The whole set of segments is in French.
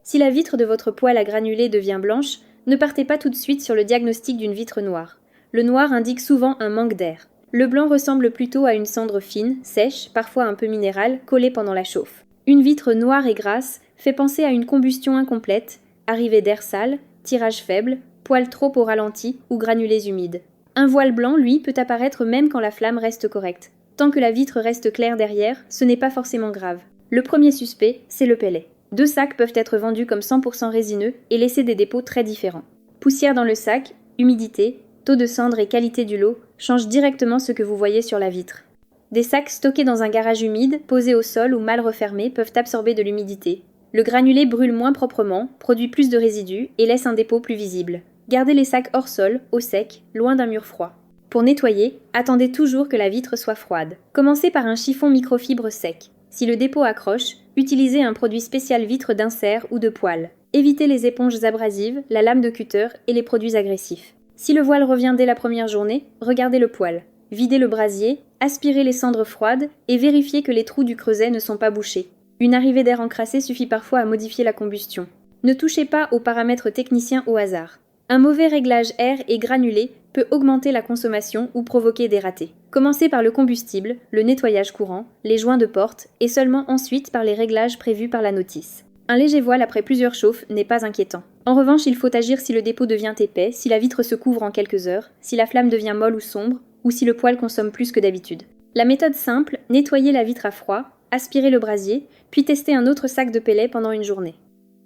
Si la vitre de votre poêle à granulés devient blanche, ne partez pas tout de suite sur le diagnostic d'une vitre noire. Le noir indique souvent un manque d'air. Le blanc ressemble plutôt à une cendre fine, sèche, parfois un peu minérale, collée pendant la chauffe. Une vitre noire et grasse fait penser à une combustion incomplète, arrivée d'air sale, tirage faible, poêle trop au ralenti ou granulés humides. Un voile blanc, lui, peut apparaître même quand la flamme reste correcte. Tant que la vitre reste claire derrière, ce n'est pas forcément grave. Le premier suspect, c'est le pellet. 2 sacs peuvent être vendus comme 100% résineux et laisser des dépôts très différents. Poussière dans le sac, humidité, taux de cendre et qualité du lot changent directement ce que vous voyez sur la vitre. Des sacs stockés dans un garage humide, posés au sol ou mal refermés peuvent absorber de l'humidité. Le granulé brûle moins proprement, produit plus de résidus et laisse un dépôt plus visible. Gardez les sacs hors sol, au sec, loin d'un mur froid. Pour nettoyer, attendez toujours que la vitre soit froide. Commencez par un chiffon microfibre sec. Si le dépôt accroche, utilisez un produit spécial vitre d'insert ou de poêle. Évitez les éponges abrasives, la lame de cutter et les produits agressifs. Si le voile revient dès la première journée, regardez le poêle. Videz le brasier, aspirez les cendres froides et vérifiez que les trous du creuset ne sont pas bouchés. Une arrivée d'air encrassé suffit parfois à modifier la combustion. Ne touchez pas aux paramètres techniciens au hasard. Un mauvais réglage air et granulé peut augmenter la consommation ou provoquer des ratés. Commencez par le combustible, le nettoyage courant, les joints de porte et seulement ensuite par les réglages prévus par la notice. Un léger voile après plusieurs chauffes n'est pas inquiétant. En revanche, il faut agir si le dépôt devient épais, si la vitre se couvre en quelques heures, si la flamme devient molle ou sombre, ou si le poêle consomme plus que d'habitude. La méthode simple, nettoyer la vitre à froid, aspirer le brasier, puis tester un autre sac de pellets pendant une journée.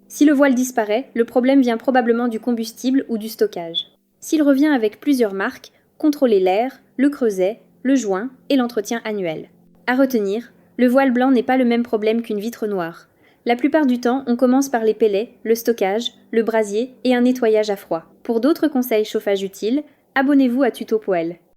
Si le voile disparaît, le problème vient probablement du combustible ou du stockage. S'il revient avec plusieurs marques, contrôlez l'air, le creuset, le joint et l'entretien annuel. À retenir, le voile blanc n'est pas le même problème qu'une vitre noire. La plupart du temps, on commence par les pellets, le stockage, le brasier et un nettoyage à froid. Pour d'autres conseils chauffage utiles, abonnez-vous à Tuto Poêle.